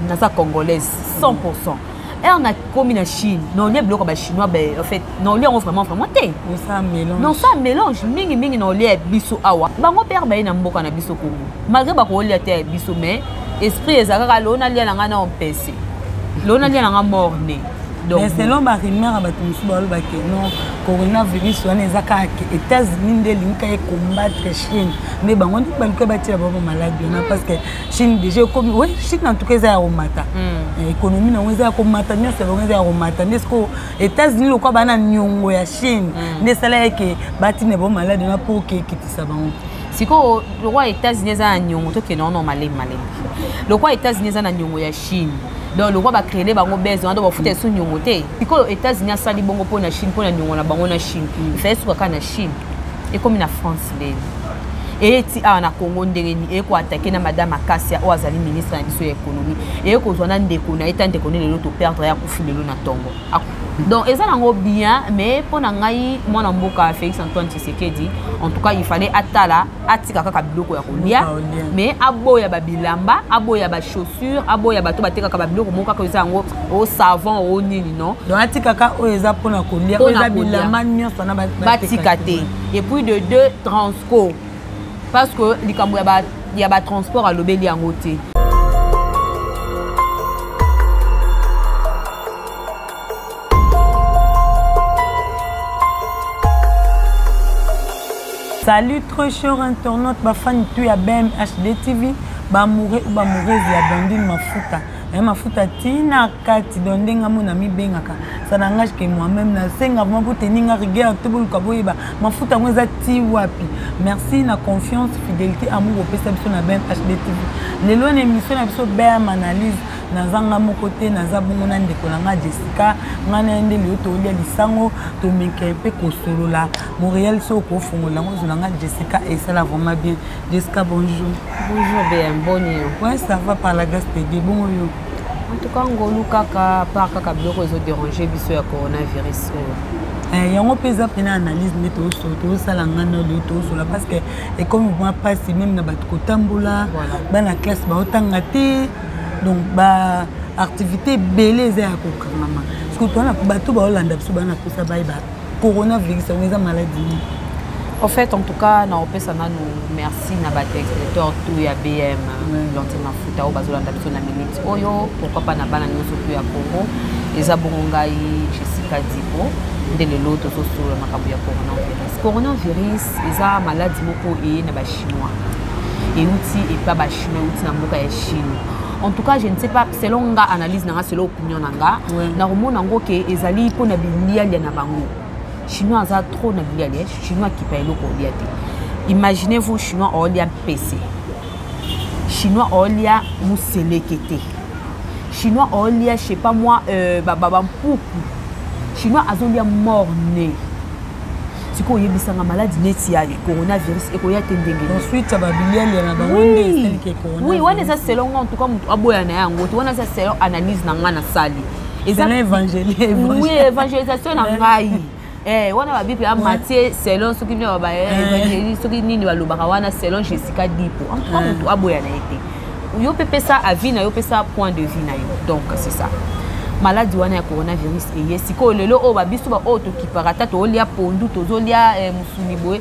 Nasa congolaise 100%. Et on a commis la Chine. Non, les blocs chinois, en fait, non, les ont vraiment monté. Non, ça mélange. Mingi, non, les biso awa. Bango père baïna mboka na biso Congo. Malgré bako li ate biso mais esprit ezaka lona li langa na PC. Lona li langa morné. Mais selon ma rumeur ba tumusu ba loba ke non coronavirus wana ezaka ke États-Unis nde linka e combattre Chine. Mais bango ndi ba lika ba tira ba malade na parce que Chine déjà comme oui, Chine en tout cas ezaya romata. Économie na weza komata nyonso ezaya romata. Nesko États-Unis lokwa bana nyongo ya Chine. Nde sala ke batine ba malade na pour ke kitisa bango. Siko le roi États-Unis za nyongo to ke non malé. Le roi États-Unis za na nyongo ya Chine. Donc le roi va créer bango besoin de foutre sous nyongo te. Siko États-Unis sali bongo pour na Chine pour na nyongo na bango na Chine. Il fait sous ka na Chine. Et comme na France les. Et ti a na Congo ndengeni e ko attaquer na madame Akasia o azali ministre na biso ya économie. Et ko zona ndeko na etande ko ne le to perdre ya ko filelo na tongo. Donc eza nango bien mais pour na ngai mwana mboka Félix Antoine Tshisekedi en tout cas il fallait atala atika kaka biloko ya kolia mais aboya ba bilamba aboya ba chaussures aboya bato bateka ka ba biloko moka ko eza ngo au savon au nini non donc atika ka o eza pona kolia o eza bilamba nyonso na batika te et puis de deux transco parce que likambo ya ba transport à lobeli yango te. Salut très cher internaute, ma fan tu ya BM HD TV, ba mouré ou ba moureuse ya Blondine Mafuta. Mafuta tina kati dondenga mona mi bengaka. Ça n'engage que moi-même na senga vraiment pour tenir rigueur tout le kaboyiba. Mafuta mweza ti wapi. Merci na confiance, fidélité, amour au perception na BM HD TV. Lelo na émission na biso BM analyse na zanga mo côté na zabongo na ndeko na Jessica ngana ende le to lia lisango to meka pe ko solola Montréal so ko fongola ngo zolanga Jessica et ça la vraiment bien. Jessica bonjour. Bonjour BM, bonjour. Ouais, ça va par la gaste de bon yo. En tout cas, ngolu kaka par kaka biloko ezo déranger biso ya coronavirus. Yango pesa pena analyse mais to sala ngana le to sola parce que et comme moi passe même na bat ko tambola bana classe ba otanga te donc ba activité belé za ko kangama parce que toi na bato ba Hollande biso bana ko sa ba coronavirus on est maladie. En fait, en tout cas, na opesa na nous merci na ba téléspectateur tout ya BM Blondine Mafuta au bazolanda biso na minute oyo pourquoi pas na bana nyonso tout ya Congo eza bongai Jessica Dipo ndele loto so sur le makambo ya coronavirus eza maladie moko e na ba chinois et outil et pas ba chinois outil na mboka ya Chine. En tout cas, je ne sais pas selon nga analyse na selon opinion nanga na romona ngo ke ezali po na bilia ya na bango. Chinois a trop na bilia les chinois qui paye loko liate. Imaginez-vous chinois olia PC. Chinois olia muselekete. Chinois olia je sais pas moi baba mpoukou. Chinois azolia morné. Siko yebisanga maladie neti ya coronavirus et ko ya tendenge. Ensuite ça va bilia na bango celle qui corona. Oui, on est ça selon en tout cas aboya na yango. On a ça selon analyse na nga na sali. Et ça l'évangile. Oui, évangélisation na ngai. Wana ba bible Matthieu selon ce qui vient ba évangéliste ce qui nini ba lobaka wana selon Jessica Dipo. En tout cas mutu aboya na été. Yo pepe ça à vie na yo pepe ça point de vie na yo. Donc c'est ça. Maladie wana ya coronavirus et yesiko lelo o ba biso ba o to kiparata to lia pondu to zolia musuni boy.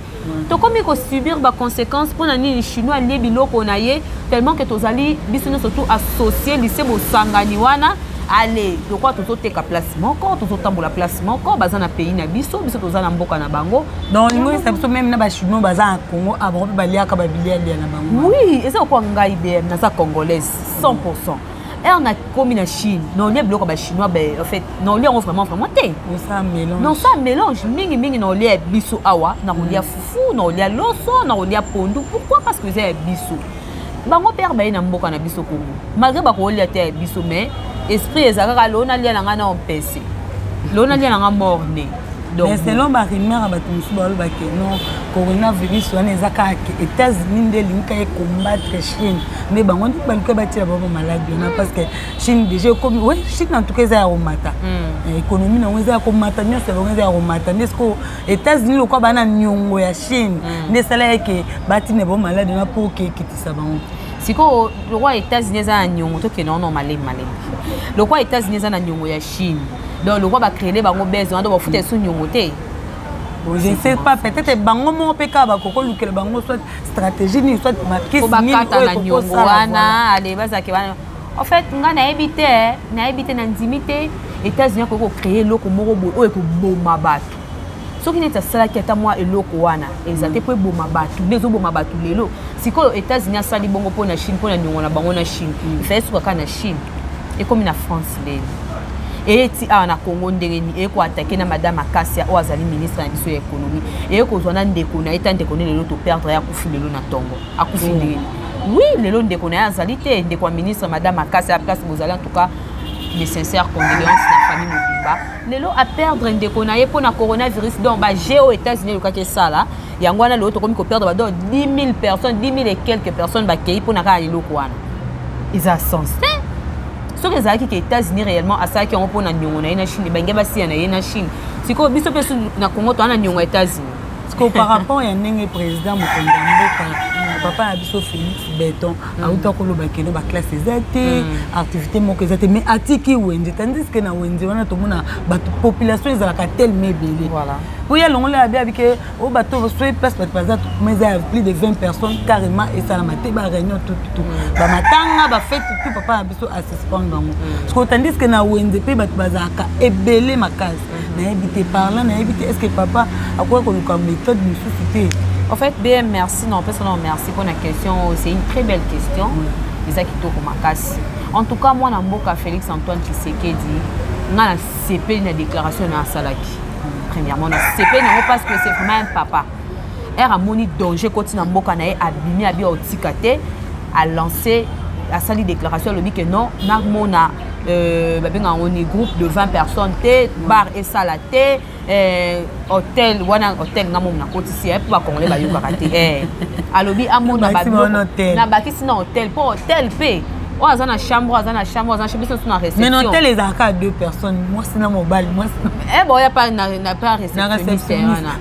To comme ko subir ba conséquences pour na ni chinois li biloko na ye tellement que tozali biso surtout associé lycée bo sangani wana. Allez, de quoi tout te ka placement encore tout tambola placement encore baza na pays na biso toza na mboka na bango donc lingo ça biso même na ba chinois baza en Congo abo ba lia ka ba bilia na bango oui et ça quoi ngai BM na sa congolaise 100%. Et on a commis la Chine non les blocs ba chinois en fait non les on vraiment té ça mélange non ça mélange mingi non les biso awa na lia fufu non les loso non les pondu pourquoi parce que c'est biso bango père ba na mboka na biso Congo malgré ba ko lia té biso mais esprit ezaka lona lia nanga na PC lona lia nanga morné donc mais selon ma rumeur ba tumusu ba loba ke non coronavirus wana ezaka ke États-Unis nde linka e combattre Chine mais bango ndi balika batira ba malade na parce que Chine déjà comme oui Chine en tout cas za romata économie na weza komata nyonso weza romata nesko États-Unis lokwa bana nyongo ya Chine nde sala ke batine ba malade na pour ke kitisa bango. siko le roi États-Unis za nyongo to ke non malé. Le roi États-Unis za na nyongo ya Chine. Donc le roi va créer bango besoin de foutre sous nyongo té. Je ne sais pas, peut-être bango mo peka ba koko lukel bango soit stratégie ni soit marqué ni na nyongo wana ale bazaki wana. En fait, nga na habité na intimité États-Unis ko créer loko moko boy ko boma bato. Ce qui n'est sala ki ata moi eloko wana ezate po boma bato bezo boma bato lelo. Siko États-Unis sali bongo po na Chine po na nyongo na bango na Chine. Il fait suka na Chine. Et comme na France lelo. Et ti na Congo ndengeni e ko attaquer na madame Akasia o azali ministre na biso ya économie et ko zona ndeko na eta ndeko lelo to perdre ya kufi lelo na tongo akufi ndengeni oui lelo ndeko na azali te ndeko ministre madame Akasia place bozali en tout cas mes sincères condoléances na famille Mobimba lelo a perdre ndeko na ye pona coronavirus donc ba géo États-Unis le ka sala yango wana lelo to komi ko perdre ba 10 000 personnes 10 000 et quelques personnes ba kei pona ka lelo ko wana ils a sens. Ce que les États-Unis réellement à ça qui ont pour na nyongo na Chine bange basi na Chine siko biso pe na Congo to na nyongo États-Unis parce que par rapport ya ndenge président Mokonda papa na biso Félix Béton autant ko lo ba keno ba classe ezate activité moko ezate mais atiki wende tandis que na wende wana to mona ba population ezalaka tellement belé voilà pour y longo la bien que au bateau soit place par exemple mais il y a plus de 20 personnes carrément et ça la maté ba réunion tout ba matanga ba fête tout papa na biso à suspendre bango parce que tandis que na wende pe ba bazaka ebelé makasi na habité parlant na habité est-ce que papa a quoi qu'on comme méthode de société. En fait, BM, merci. Non, personne, merci pour la question. C'est une très belle question. En tout cas, moi, je Félix Antoine Tshisekedi, je suis CP une déclaration dans Salaki. Premièrement, je suis CP parce que c'est vraiment un papa. Il a moni danger quand il a abîmé a lancé la salle de déclaration. Il a dit que non, on a un groupe de 20 personnes, bar et salaté. Hôtel hôtel na mom na kotisi e pour congolais ba yoka raté alobi amon na ba na ba kisi na hôtel pour hôtel p o azana chambre azana réception mais hôtel les a 2 personnes moi c'est na mobile moi bon y a pas na pas réception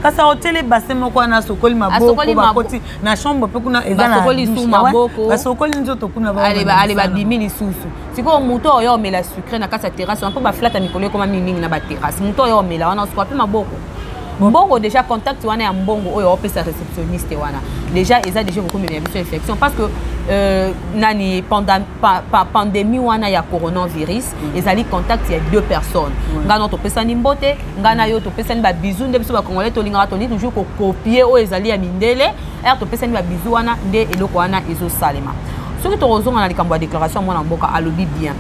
parce que hôtel bassin moko na sokoli maboko ba koti na chambre pe kuna ezana sokoli sou maboko ba sokoli nzoto kuna ba ale ba bimili susu siko muto oyo mela sucré na kasa terrasse on peut ba flata mikolo comme mingi na ba terrasse muto oyo mela wana siko pe maboko mbongo déjà contact wana ya mbongo oyo opesa réceptionniste wana déjà ils a déjà beaucoup de infection parce que nani pendant pandémie wana ya coronavirus ils ali contact ya 2 personnes ngana to pesa ni mbote ngana yo to pesa ni ba bisou nde biso ba congolais to linga to ni toujours ko copier o ezali ya mindele er to pesa ni ba bisou wana nde eloko wana ezo salema soki to rozonga na likambo ya déclaration mwana mboka alobi bien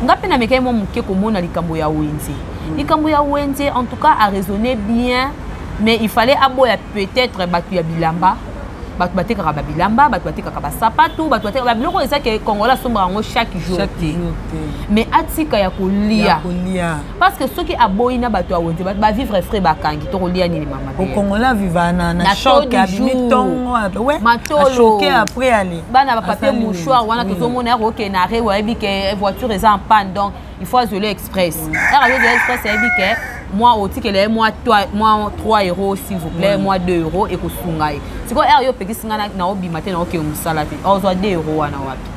ngape na mekay mo muke ko mona likambo ya wenzi likambo ya wenzi en tout cas a raisonné bien mais il fallait aboya peut-être batu ya bilamba batu bateka ka bilamba batu bateka ka sapatu batu bateka ba biloko eza ke Congolais sombra ngo chaque jour mais atika ya kolia parce que ceux qui aboyina batu ya wenzi ba vivre frais bakangi to kolia ni mama au Congolais vivana na choc ya bitongo ouais choqué après aller bana ba papier mouchoir wana to zomona ro ke na re wa bi ke voiture eza en panne donc il faut isoler express radio de express a dit que moi au ticket moi 3 euros s'il vous plaît moi 2 euros et ko sungai siko yo peki singana na obi matin na oke musala te ozo 2 euros wana wapi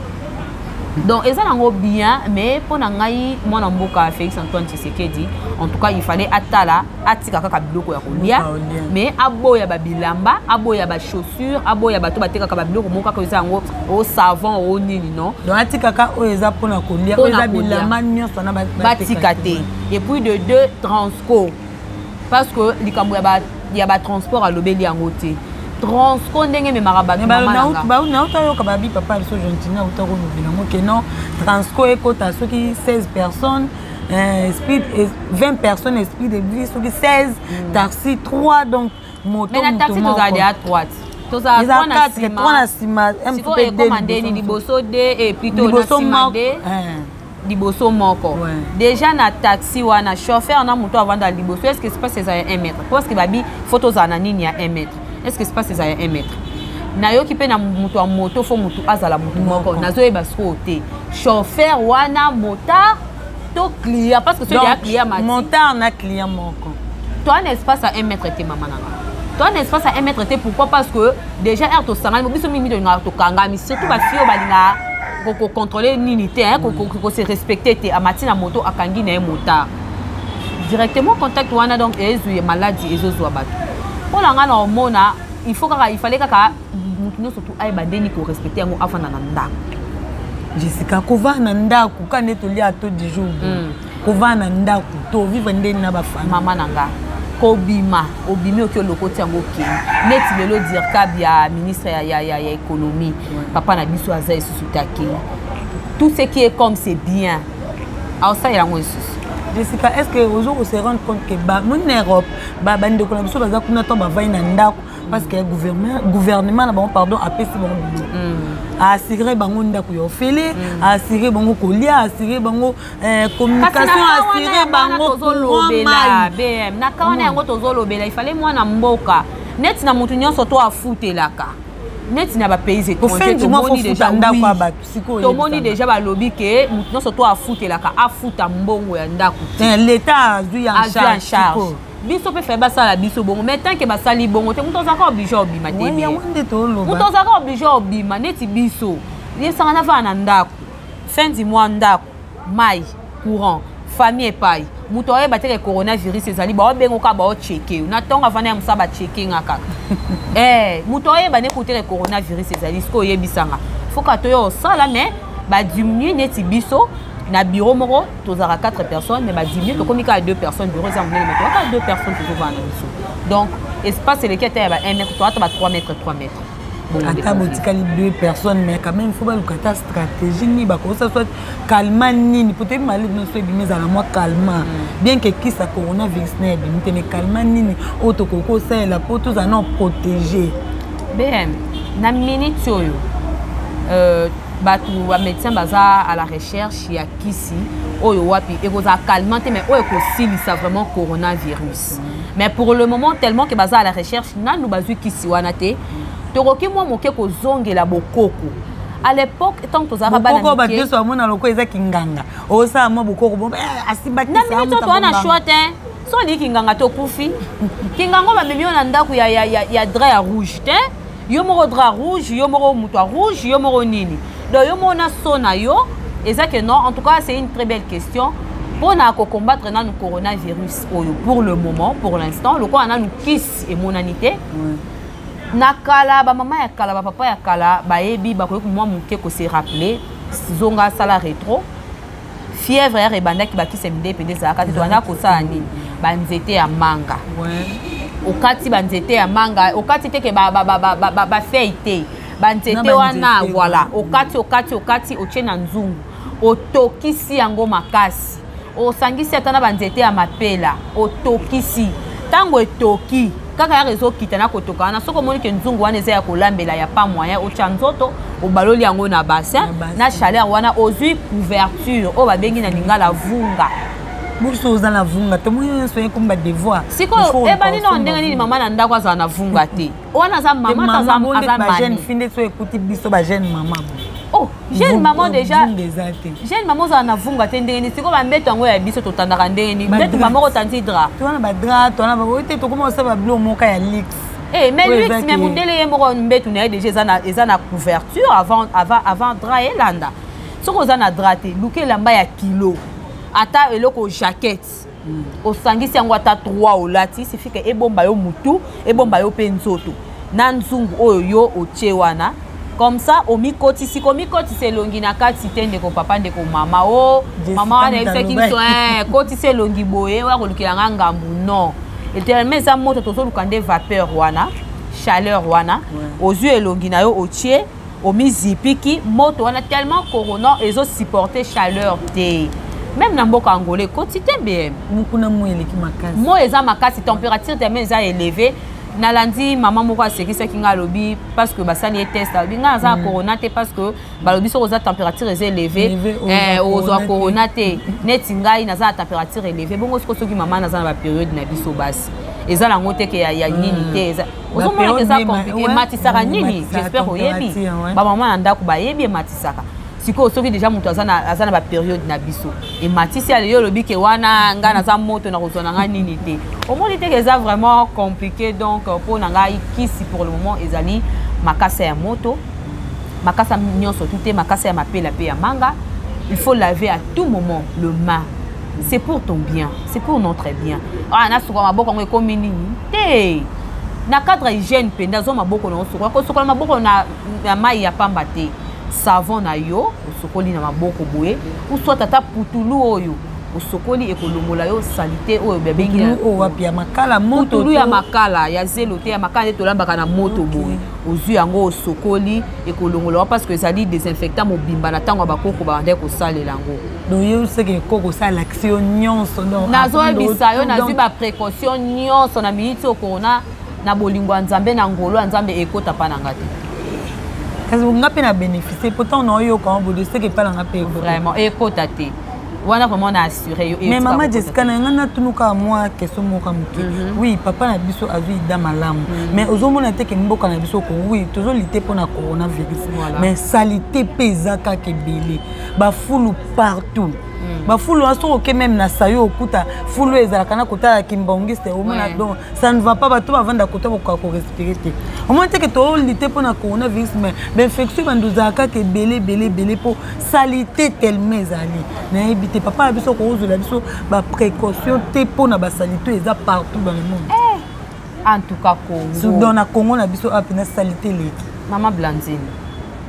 donc eza nango bien mais pour ngai mwana mboka Félix Antoine Tshisekedi en tout cas il fallait atala atika kaka biloko ya kolia mais aboya ba bilamba aboya ba chaussures aboya bato bateka ka biloko moka ko eza ngo au savon au nini non donc atika ka o eza pona kolia o eza bilamba nyonso na batika te et puis de 2 transco parce que likambo ya ba transport à lobeli yango te transco ndenge me marabatu na uta ka babi papa biso gentina uta ko nobela ngo ke non transco ekota soki 16 personnes speed 20 personnes speed de vie soki 16 taxi 3 donc moto mais la taxi to za à droite to za 3 na sima un peu commandé ni liboso de et plutôt na sima de liboso moko déjà na taxi wana chauffeur na moto avant da liboso est-ce que c'est pas c'est 1 mètre parce que babi photo za na nini ya 1 mètre est-ce que c'est pas c'est 1 mètre na yo ki pe na moto a moto fo moto azala moto moko nazo e basko te chauffeur wana motard to client parce que c'est des clients mati motard na client moko toi un espace à 1 mètre te maman nana Toi, un espace à 1 mètre, pourquoi? Parce que déjà, air to sanga, biso mimi de nga to kanga, mais surtout ba fio balinga ko contrôler l'unité, hein, ko se respecter te amati na moto akangi na motard. Directement contact wana donc ezu maladie ezozo bato. Pour la nga na hormona, il fallait kaka mutuno surtout ay bandeni ko respecter ngo afana na ndako. Jessica kova na ndako kane to lia to du jour. Kova na ndako to vivre ndeni na ba femme. Mama nanga. Obima okyo lokoti yango ke neti lelo dire kabia ministre ya économie papa na biso aza esusu take tout ce qui est comme c'est bien alors ça il yango esusu. Jessica, est-ce que vous se rendre compte que mon Europe bande ko na biso baza kuna to ba vai na ndako parce que gouvernement na bon pardon apesi bon assurer bango ndako yo fele assurer bango kolia assurer bango communication assurer bango tozolobela BM na kawana yango tozolobela il fallait mwana mboka net na mutu nyonso to afutelaka net na ba pays étrangers tomoni déjà ba lobby ke mutu nyonso to afutelaka afuta mbongo ya ndako l'état azui en charge biso pe fait basala biso bongo mais tant que basali bongo te muto zaka obligé obima te bien muto zaka obligé obima neti biso yesanga na va na ndako fin du mois ndako mai courant famille epai muto oye bateke coronavirus ezali ba obengo ka ba o checker na tonga vana ya musaba checker ngaka muto oye bane kotere coronavirus ezali sko yebisanga faut ka to yo sala mais ba diminuer neti biso na bureau moko tozara 4 personnes mais ba diminuer to komika 2 personnes bureau za ngene mais to 2 personnes to vana biso donc espace le kete ba 1 mètre to ba 3 mètres ata botikali 2 personnes mais quand même il faut baluka ta stratégie ni ba ko ça soit calmant nini peut-être mali no so bimé za moi calmant bien que qui ça coronavirus n'est bimé mais calmant nini auto koko ça la pour tous en protéger BM na minute yo batu wa médecin baza à la recherche ya kisi oyo wapi et koza calmant mais oyo ko silisa vraiment coronavirus mais pour le moment tellement que baza à la recherche nanu bazui kisi wana te toroki moi moke ko zongela bokoko à l'époque tant que zara bana bokoko ba biso amona loko eza kinganga o sa mo bokoko bon asibaki na minute to wana choite so li kinganga to kufi kingango ba memi na ndaku ya drap rouge te yo moko drap rouge yo moko muto rouge yo moko nini donc yo mona sona yo eza que non en tout cas c'est une très belle question pour na ko combattre na le coronavirus pour le moment pour l'instant le quoi na nous kiss et monanité nakala ba mama ya kala ba papa ya kala ba yebi ba ko moi muke ko se rappeler zonga sala rétro fièvre ya rebanda ki ba ki semde pende za kati to na ko sa ni ba nzete ya manga okati ba nzete ya manga okati te ke ba feite ba nzete wana voilà okati ochena nzungu otokisi yango makasi osangisi atana ba nzete ya mapela otokisi tango etoki kaka ya réseau kitana kotoka na soko moni ke nzungu wana eza ya kolambela ya pas moyen o chanzoto o baloli yango na bassin na chaleur wana ozui couverture o ba bengi na lingala vunga buso za na vunga to moyo soye kumba devoir siko e bani no ndenge ni mama na ndako za na vunga te wana za mama ta za ba jeune finde so écouter biso ba jeune mama oh jeune maman déjà jeune maman za na vunga te ndenge ni siko ba mbeto yango ya biso to tandaka ndenge ni mbeto mama ko tanti dra to wana ba dra to wana ba oite to comment ça ba blo moka ya lix mais lui mais mundele ye moko mbeto na déjà eza na couverture avant dra elanda soko za na dra te luke lamba ya kilo ata eloko jaquette osangisi yango ata 3 olati suffit que ebomba yo mutu ebomba yo pe nzoto na nzungu oyo yo otie wana comme ça omikoti sikomikoti selongi na kati tende ko papa ndeko mama mama wana eseki so koti selongi boye wa kolukela ngambu non éternellement ça moto tozoluka nde vapeur wana chaleur wana ozu elongi na yo otie omizipiki moto wana tellement corona ezo supporter chaleur te même na mboka angolais quotidien BM mukuna mwele ki makasi mo eza makasi température tellement eza élevée na lundi maman moko asekisa kinga lobi parce que basali et test binga za corona te parce que balobi so za température eza élevée ozo corona te neti ngai na za température élevée bongo soki maman na za na ba période na biso basi eza la ngote ke ya nini te eza ozo mona ke za compliqué matisaka nini j'espère oyebi ba maman na ndako ba yebi matisaka siko soki déjà moto azana ba période na biso et matisi ale yo lobi ke wana nga na za moto na kozona nga nini te au moins était que ça vraiment compliqué donc pour nanga kisi pour le moment ezali makasa ya moto makasa nyonso tout est makasa ya mapela pe ya manga il faut laver à tout moment le main c'est pour ton bien c'est pour notre bien ah na suka maboko ngo comme nini te na cadre hygiène pe ndazo maboko na suka ko suka maboko na mai ya pamba te savon na yo osokoli na maboko boye ou soit tata putulu oyo osokoli ekolongola yo salité oyo bebengi na o wapi ya makala moto putulu ya makala ya zelo te ya makala te tolambaka na moto boye ozwi yango osokoli ekolongola parce que ça dit désinfectant mobimba na tango bakoko bande ko salela yango donc yo seke koko sala action nyonso donc nazo ebisa yo nazwi ba précaution nyonso na minute o corona na bolingo nzambe na ngolo nzambe ekota pa na ngati kasi nga pe na bénéficier pourtant on yo quand vous savez que pas la paix vraiment ekota te wana vraiment na assuré yo mais maman Jessica na ngana tunuka moi question moka muki oui papa na biso azui da malamu mais ozomona te ke mboka na biso ko oui toujours lutter pour na coronavirus mais salité pesaka ke belé ba foulu partout ba foulu aso que même na sayo okuta foulu ezalaka na kota ya kimbongiste omona donc ça ne va pas bato bavanda kota ko respirer te au moins te que to lutter pour na coronavirus mais l'infection banduzaka ke belé pour salité tellement ezali na ebité papa biso ko uzula biso ba précaution te pour na ba salité eza partout dans le monde en tout cas Congo dans na Congo na biso apena salité le maman Blandine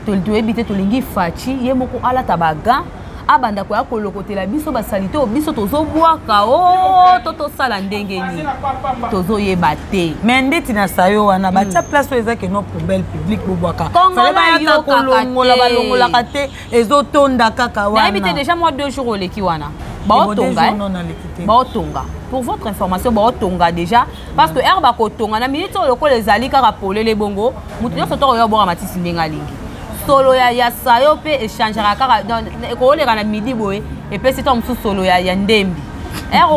to ebité to lingi fachi ye moko ala tabaga abanda ko akolokotela biso ba salité o biso tozobwaka o toto sala ndenge ni tozoyeba te mais ndeti na sayo wana batia place o ezake no poubelle publique bobwaka fallait ba yo kolongola balongola kate ezotonda kaka wana na ebité déjà moi 2 jours oleki wana baotonga pour votre information baotonga déjà parce que herba kotonga na minute o lokola ezali kaka polele bongo mutu nyonso to yo boka matisi ndenge alingi solo ya sayo pe échangera kaka ko oleka na midi boye et puis c'est un solo ya ndembi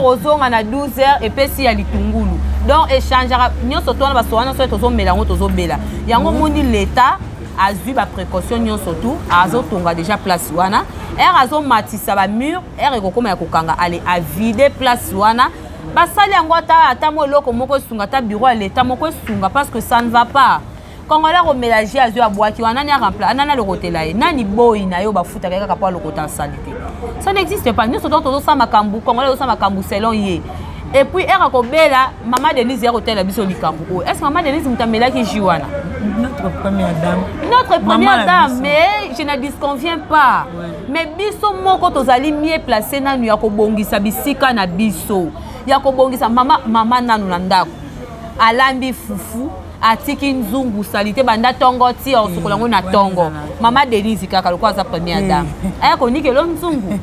ozonga na 12h et puis si ya litungulu donc échangera nyonso to na basoana so to zomela ngo to zobela yango mundi l'état azui ba précaution nyonso tout azotonga déjà place wana azomatisa ba mur ekokoma ya kokanga aller à vider place wana basali yango ata mo loko moko sunga ta bureau à l'état moko sunga parce que ça ne va pas Congolais au mélanger à à bois qui en a remplacé anana le rotelai nani boy na yo bafuta kaka pa le côté salité ça n'existe pas nous sommes tous sama kambu Congolais sama kambu selon yé et puis era ko bela maman Denise ya hotel biso likambu est-ce que maman Denise mutamela ki jiwana notre première dame mais je ne disconviens pas mais biso moko tozali mieux placé nanu ya ko bongisa bisika na biso ya ko bongisa mama nanu na ndako alambi fufu atiki nzungu salité banda tongo ti osokolango na tongo mama Denise kaka lokwa za première dame ayako nikelo nzungu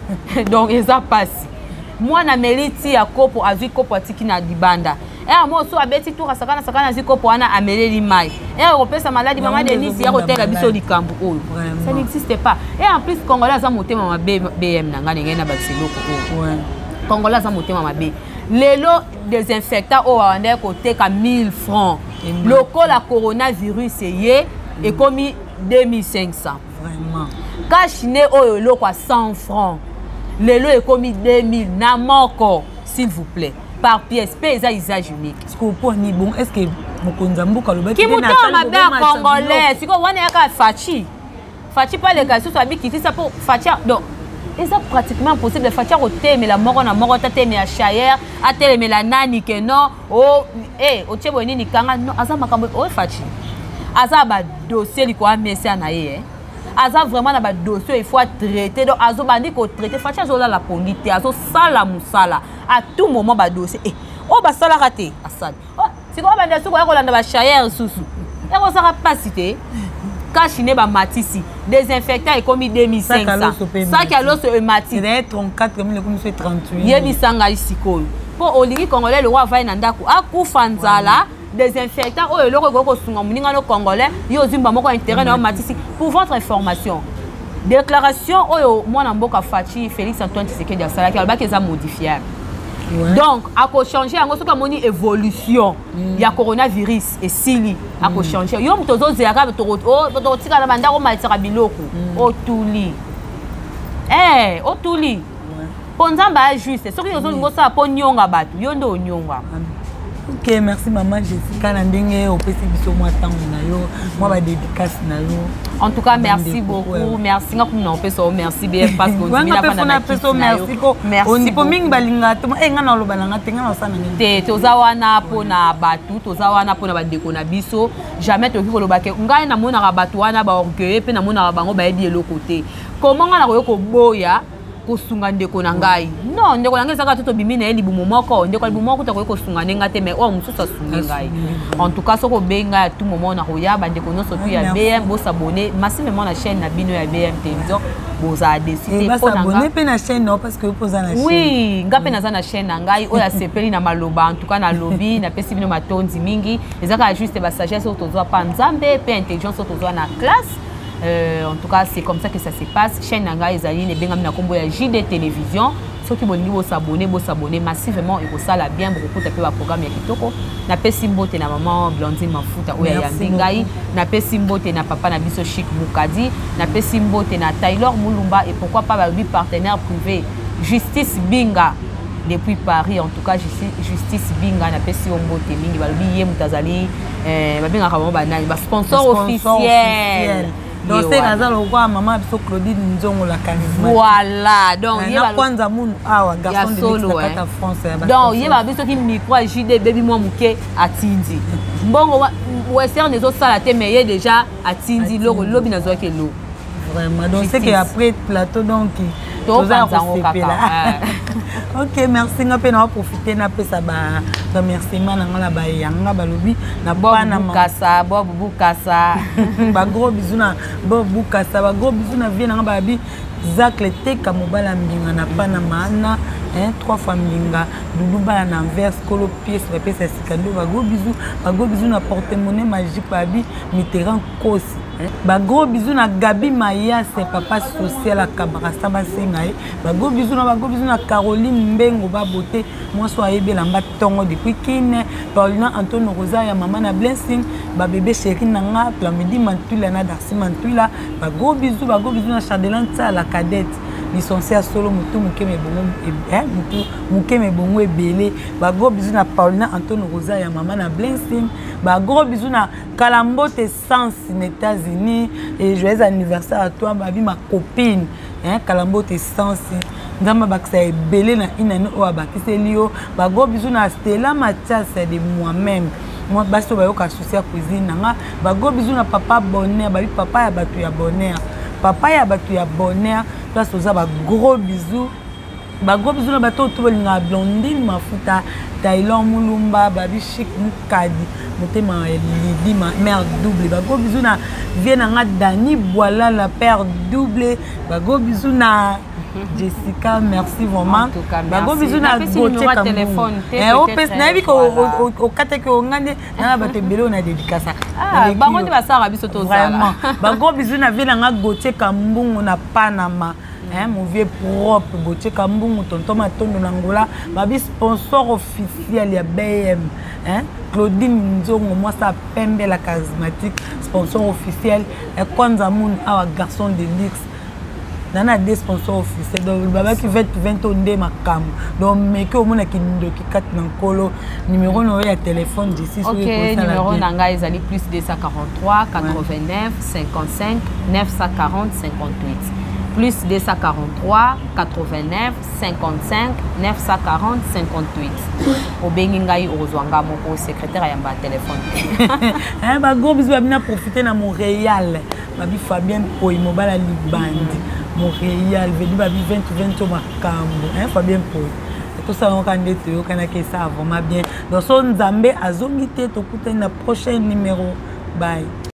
donc eza pasi mwana meliti ya kopo azwi kopo atiki na dibanda moi so abeti tout sakana zi kopo wana ameleli mai kopesa maladi mama Denise ya hôtel biso likambu oyo ça n'existe pas et en plus Congolais za motema ma BM na ngane ngena ba siloko Congolais za motema ma B lelo désinfectant au wande côté ka 1000 francs loco la coronavirus yé et commis 2500 vraiment cachine oyo loko 100 francs lelo est commis 2000 na moko s'il vous plaît par pièce pesa usage unique est-ce que pour ni bon est-ce que mokonza mbuka lobaki ki muto mabe congolais siko wana yaka fachi pas les gars so abi kiti ça pour fachi donc et ça pratiquement possible de faire au thème la mort na mort tête mais à chayer à télé mais la nani que non oh au tchebo nini kanga non aza makambo oh fachi aza ba dossier liko amesa na ye aza vraiment na ba dossier il faut traiter donc azo bandi ko traiter fachi azo la polité azo sala musala à tout moment ba dossier oh ba sala raté asad oh c'est quoi ba dossier ko ya ko landa ba chayer susu et ko sera pas cité Cachine ba matisi désinfectant est commis 2500 ça qui alors ce matisi c'est 34 000 comme c'est 38 yebi sanga isiko pour oliki congolais le roi va na ndako akufa nzala désinfectant o eloko ko sunga muninga no congolais yo zimba moko intérêt na matisi pour votre information déclaration oyo mwana mboka fachi Félix Antoine Tshisekedi ya sala ki alba za modifier donc à changer en ce qu'on dit évolution il y a coronavirus et sili à changer yo mtozo zera to tika na banda ko maitira biloko o tuli Eh, otuli. Ponzamba juste. Ce qui est ça pour nyonga batu. Yondo nyonga. Ok, merci maman Jessica. Nandenge au PC biso moi temps na yo. Moi ba dédicace na yo. En tout cas, merci beaucoup. Merci nga kumna opeso merci bien parce que on dit la fin na peso merci ko. On pour mingi balinga to nga na lo balanga tenga na sana ni. Te tozawana pona batu, tozawana pona ba deko na biso. Jamais to kiko lo ba ke ngai na mona ba batu wana ba orgueil pe na mona bango ba yedi le côté. Comment nga na ko boya kosunga ndeko na ngai non ndeko na ngai saka toto bimina eli bumo moko ndeko libumo moko to ko sunga nenga te mais oh mususa sunga ngai en tout cas soko benga à tout moment na roya ba ndeko no sotu ya BM bo s'abonner massivement na chaîne na bino ya BM télévision bo za décider pour s'abonner pe na chaîne non parce que vous posez na chaîne oui ngape na za na chaîne na ngai oya sepeli na maloba en tout cas na lobby na pesi bino matonzi mingi ezaka juste ba sagesse auto zo pa nzambe pe intelligence auto zo na classe. En tout cas, c'est comme ça que ça se passe. Chaîne Nanga Ezali, les Bengam Nakombo ya JD Télévision. Ceux qui vont s'abonner massivement et ça la bien beaucoup tapé le programme ya kitoko. Na pesimbo te na maman Blondine Mafuta oya ya Bengai, na pesimbo te na papa na biso Chic Mukadi, na pesimbo te na Taylor Mulumba et pourquoi pas lui partenaire privé Justice Binga. Depuis Paris, en tout cas, Justice Binga na pesi ombote mingi balobi ye mutazali babenga kama banani ba sponsor officiel. Donc c'est raison le roi maman biso Claudine Nzongo la charisme. Voilà, donc il y a kwanza mun awa garçon de la France. Donc il y a biso ki micro JD baby moi muke atindi. Mbongo western les autres sala te mais déjà atindi lobi na zo ke lo. Vraiment. Donc c'est que après plateau donc ok, merci. On peut profiter na pesa ba remerciement na ngala ba yanga balobi na bana kasa bobu kasa ba gros bisous na bobu kasa ba gros bisous na vie na ba bi Zach le teka mobala mbinga na bana mana 3 fois mbinga dudu ba na verse kolo pièce la pesa sikando ba gros bisous na porte-monnaie magique ba bi Mitterrand kosi. Ba gros bisous na Gabi Maya c'est papa social à Kabarasta basenga ba gros bisous na Caroline Mbengo ba beauté moi so ayebe lamba tongo depuis kine Paulina Antonio Rosa ya maman na blessing ba bébé chéri nanga Plamidi Mantula na Darcy Mantula ba gros bisous na Chadelan ça la cadette licencié à solo mutu mukeme bongo mukeme bongo ebele ba gros bisous na Paulina Antonio Rosa ya maman na blessing ba gros bisous na Kalambote Sans aux États-Unis et joyeux anniversaire à toi babi ma copine Kalambote Sans ndamba bakisa ebele na inani o abakise lio ba gros bisous na Stella Mathias de moi-même moi baso ba yoka souci ya cuisine nga ba gros bisous na papa Bonheur babi papa ya batu ya Bonheur papa ya batu ya Bonheur place oza ba gros bisous na bato to bolinga Blondine Mafuta Taylor Mulumba babi Chic Mukadi motema Lidi ma mère double ba gros bisous na vie na nga Dani Boila la père double ba gros bisous na Jessica merci vraiment ba gros bisous na Gauthier téléphone au pes na bi ko au kate ko ngane na ba te belo na dédicace bango ndi basara biso to vraiment ba gros bisous na vie na nga Gauthier Kambungu na Panama. Mon vieux propre Gauthier Kambungu tonton Matondo Nangola babi sponsor officiel ya BM Claudine Nzongo moi ça pembe la charismatique sponsor officiel et Kwanza Moon awa garçon de luxe nana des sponsors officiels donc baba qui 20 onde makam donc meke au mona ki ndoki kat nankolo numéro no ya téléphone d'ici OK numéro nanga ezali plus 243 89 55 940 58 plus 243 89 55 940 58 au Bengingai Orozwanga moko secrétaire ya ba téléphone ba gros bisous babina profiter na Montréal babi Fabien Poy mobala libandi Montréal vedi babi 20 makambo Fabien Poy tout ça on kan dete yo kana ke ça vraiment bien donc son Nzambe azongi te to kuta na prochain numéro bye.